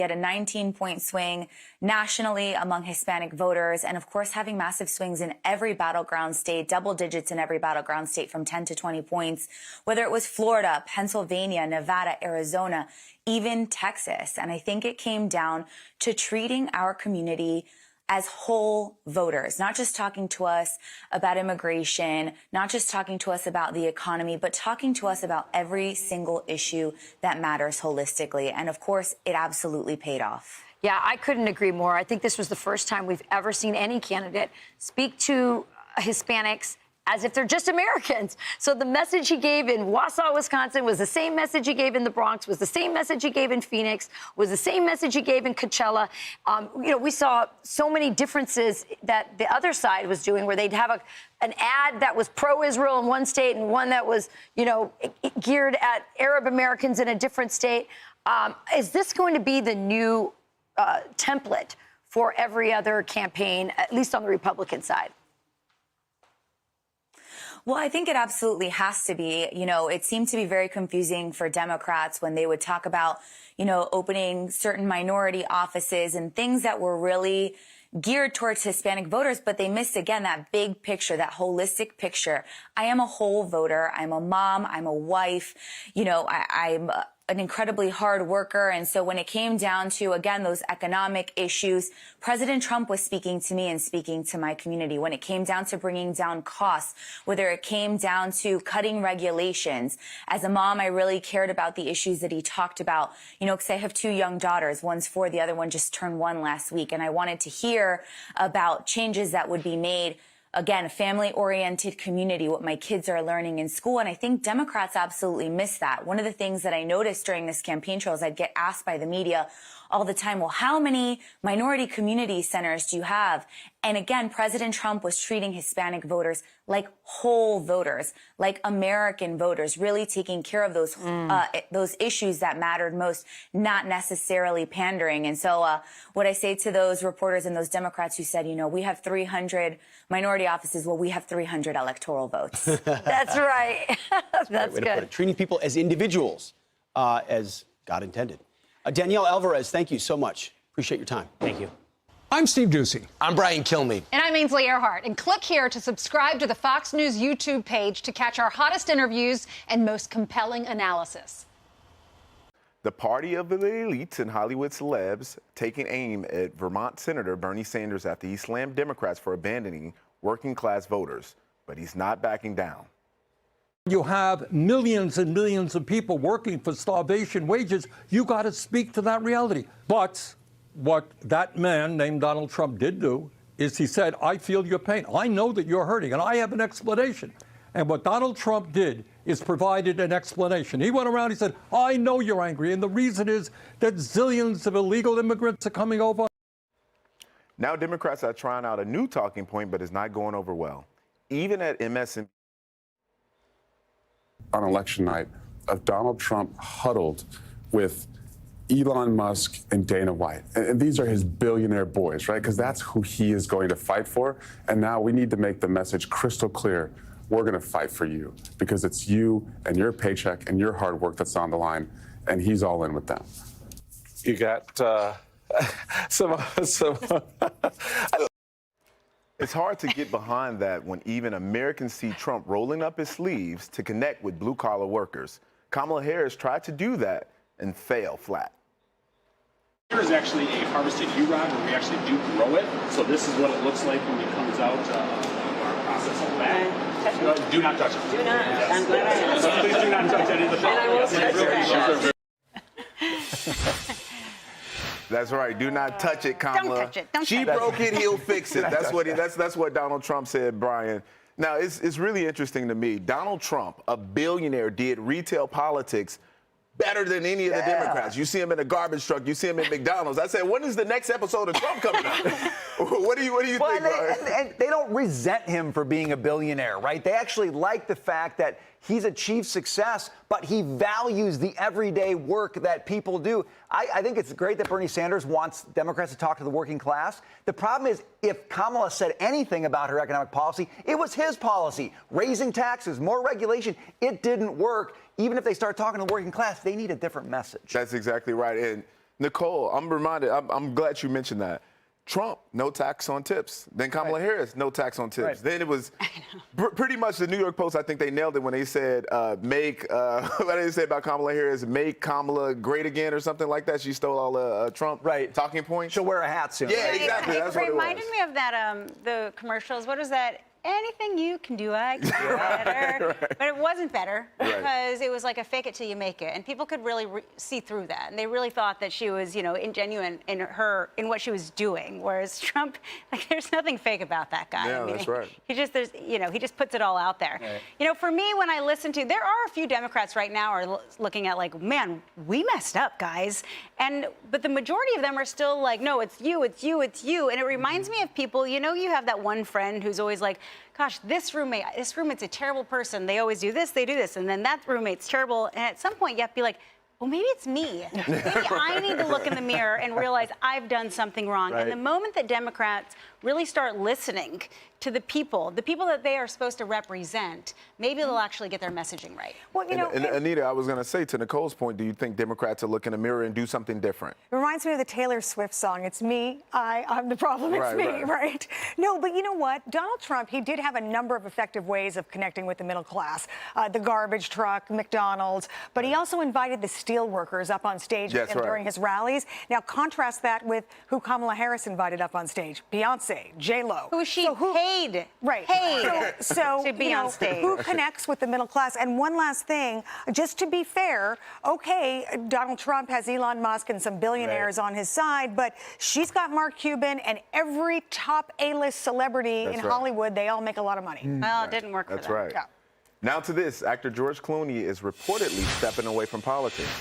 He had a 19-point swing nationally among Hispanic voters, and of course having massive swings in every battleground state, double digits in every battleground state from 10 to 20 points, whether it was Florida, Pennsylvania, Nevada, Arizona, even Texas. And I think it came down to treating our community as whole voters, not just talking to us about immigration, not just talking to us about the economy, but talking to us about every single issue that matters holistically. And of course, it absolutely paid off. Yeah, I couldn't agree more. I think this was the first time we've ever seen any candidate speak to Hispanics as if they're just Americans. So the message he gave in Wausau, Wisconsin was the same message he gave in the Bronx, was the same message he gave in Phoenix, was the same message he gave in Coachella. We saw so many differences that the other side was doing, where they'd have an ad that was pro-Israel in one state and one that was, geared at Arab Americans in a different state. Is this going to be the new template for every other campaign, at least on the Republican side? Well, I think it absolutely has to be. It seemed to be very confusing for Democrats when they would talk about, opening certain minority offices and things that were really geared towards Hispanic voters, but they missed, again, that big picture, that holistic picture. I am a whole voter. I'm a mom. I'm a wife. I'm an incredibly hard worker. And so when it came down to, again, those economic issues, President Trump was speaking to me and speaking to my community. When it came down to bringing down costs, whether it came down to cutting regulations, as a mom, I really cared about the issues that he talked about, because I have two young daughters. One's 4, the other one just turned 1 last week. And I wanted to hear about changes that would be made. Again, a family-oriented community, what my kids are learning in school. And I think Democrats absolutely miss that. One of the things that I noticed during this campaign trail is I'd get asked by the media all the time, well, how many minority community centers do you have? And again, President Trump was treating Hispanic voters like whole voters, like American voters, really taking care of those issues that mattered most, not necessarily pandering. And so what I say to those reporters and those Democrats who said, we have 300 minority offices, well, we have 300 electoral votes. That's right. That's good. Treating people as individuals, as God intended. Danielle Alvarez, thank you so much. Appreciate your time. Thank you. I'm Steve Ducey. I'm Brian Kilmeade. And I'm Ainsley Earhart. And click here to subscribe to the Fox News YouTube page to catch our hottest interviews and most compelling analysis. The party of the elites and Hollywood celebs taking aim at Vermont Senator Bernie Sanders after he slammed Democrats for abandoning working-class voters. But he's not backing down. You have millions and millions of people working for starvation wages. You got to speak to that reality. But what that man named Donald Trump did do is he said, I feel your pain. I know that you're hurting, and I have an explanation. And what Donald Trump did is provided an explanation. He went around, he said, I know you're angry, and the reason is that zillions of illegal immigrants are coming over. Now Democrats are trying out a new talking point, but it's not going over well. Even at MSNBC. On election night, of Donald Trump huddled with Elon Musk and Dana White. And these are his billionaire boys, right? Because that's who he is going to fight for. And now we need to make the message crystal clear. We're going to fight for you because it's you and your paycheck and your hard work that's on the line. And he's all in with them. You got It's hard to get behind that when even Americans see Trump rolling up his sleeves to connect with blue-collar workers. Kamala Harris tried to do that and failed flat. Here is actually a harvested U-Rod where we actually do grow it. So this is what it looks like when it comes out of our process of that. Do not touch it. Do not. Yes. I'm glad I asked. So please do not touch any of the And I won't touch that. That's right. Do not touch it, Kamala. Don't touch it. Don't she touch broke it, he'll fix it. That's what Donald Trump said, Brian. Now, it's really interesting to me. Donald Trump, a billionaire, did retail politics better than any of the Democrats. You see him in a garbage truck. You see him at McDonald's. I said, when is the next episode of Trump coming out? What do you think, Brian? And they don't resent him for being a billionaire, right? They actually like the fact that he's achieved success, but he values the everyday work that people do. I think it's great that Bernie Sanders wants Democrats to talk to the working class. The problem is, if Kamala said anything about her economic policy, it was his policy. Raising taxes, more regulation. It didn't work. Even if they start talking to the working class, they need a different message. That's exactly right. And Nicole, I'm reminded, I'm glad you mentioned that. Trump, no tax on tips. Then Kamala Harris, no tax on tips. Right. Then it was pretty much the New York Post, I think they nailed it when they said, what did they say about Kamala Harris? Make Kamala great again or something like that. She stole all the Trump talking points. She'll wear a hat soon. Yeah, exactly. That's what it reminded was. me of that, the commercials. What was that? Anything you can do, I can do better. Right. But it wasn't better Right. because it was like a fake it till you make it. And people could really see through that. And they really thought that she was, ingenuine in what she was doing. Whereas Trump, like, there's nothing fake about that guy. Yeah, that's right. He just puts it all out there. Right. For me, when I listen to, there are a few Democrats right now are looking at like, man, we messed up, guys. But the majority of them are still like, no, it's you, it's you, it's you. And it reminds me of people, you have that one friend who's always like, gosh, this roommate's a terrible person. They always do this, they do this. And then that roommate's terrible. And at some point you have to be like, well, maybe it's me. Maybe I need to look in the mirror and realize I've done something wrong. Right. And the moment that Democrats really start listening to the people that they are supposed to represent, maybe they'll actually get their messaging right. Well, And Anita, I was going to say, to Nicole's point, do you think Democrats will look in the mirror and do something different? It reminds me of the Taylor Swift song. It's me, I'm the problem, it's Right, me, right. right? No, but you know what? Donald Trump, he did have a number of effective ways of connecting with the middle class. The garbage truck, McDonald's, but he also invited the steel workers up on stage with That's him right. during his rallies. Now, contrast that with who Kamala Harris invited up on stage. Beyonce, J-Lo. Who she paid. Right. So to be on stage. Who connects with the middle class? And one last thing, just to be fair, okay, Donald Trump has Elon Musk and some billionaires on his side, but she's got Mark Cuban and every top A-list celebrity in Hollywood. They all make a lot of money. Well, it didn't work for them. That's right. Yeah. Now to this, actor George Clooney is reportedly stepping away from politics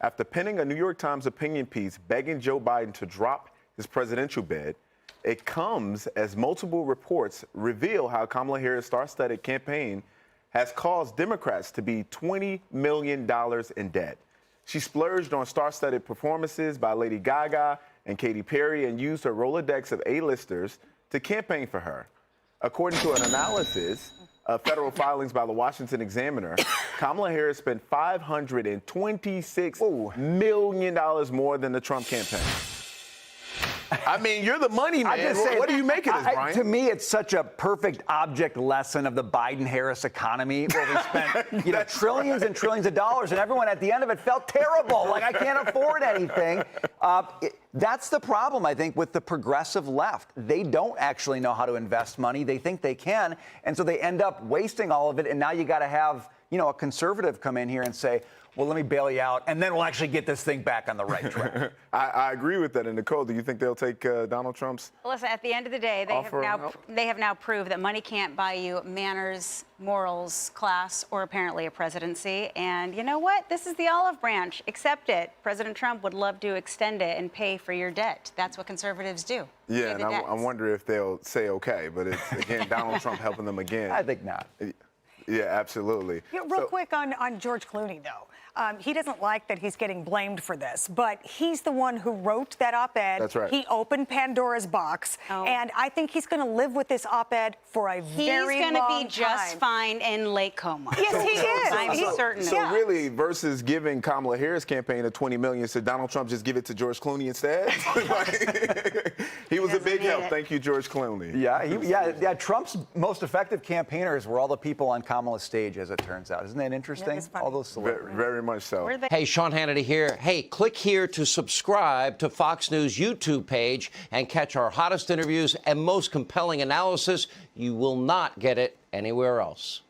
after penning a New York Times opinion piece begging Joe Biden to drop his presidential bid. It comes as multiple reports reveal how Kamala Harris' star-studded campaign has caused Democrats to be $20 million in debt. She splurged on star-studded performances by Lady Gaga and Katy Perry and used her Rolodex of A-listers to campaign for her. According to an analysis of federal filings by the Washington Examiner, Kamala Harris spent $526 million more than the Trump campaign. I mean, you're the money man. What do you make of this, Brian? To me, it's such a perfect object lesson of the Biden-Harris economy, where we spent trillions and trillions of dollars, and everyone at the end of it felt terrible, like I can't afford anything. That's the problem, I think, with the progressive left. They don't actually know how to invest money. They think they can, and so they end up wasting all of it. And now you got to have, a conservative come in here and say, well, let me bail you out, and then we'll actually get this thing back on the right track. I agree with that. And Nicole, do you think they'll take Donald Trump's? Listen, at the end of the day, they have now proved that money can't buy you manners, morals, class, or apparently a presidency. And you know what? This is the olive branch. Accept it. President Trump would love to extend it and pay for your debt. That's what conservatives do. Yeah, and I wonder if they'll say okay. But it's, again, Donald Trump helping them again. I think not. Yeah, absolutely. Yeah, real quick on George Clooney, though. He doesn't like that he's getting blamed for this, but he's the one who wrote that op-ed. That's right. He opened Pandora's box, and I think he's going to live with this op-ed for a very long time. He's going to be just fine in Lake Como. Yes, he is. I'm certain. So really, versus giving Kamala Harris' campaign of $20 million, should Donald Trump just give it to George Clooney instead? He was a big help. Thank you, George Clooney. Yeah, Trump's most effective campaigners were all the people on Kamala's stage, as it turns out. Isn't that interesting? All those celebrities. Very much so. Hey, Sean Hannity here. Hey, click here to subscribe to Fox News YouTube page and catch our hottest interviews and most compelling analysis. You will not get it anywhere else.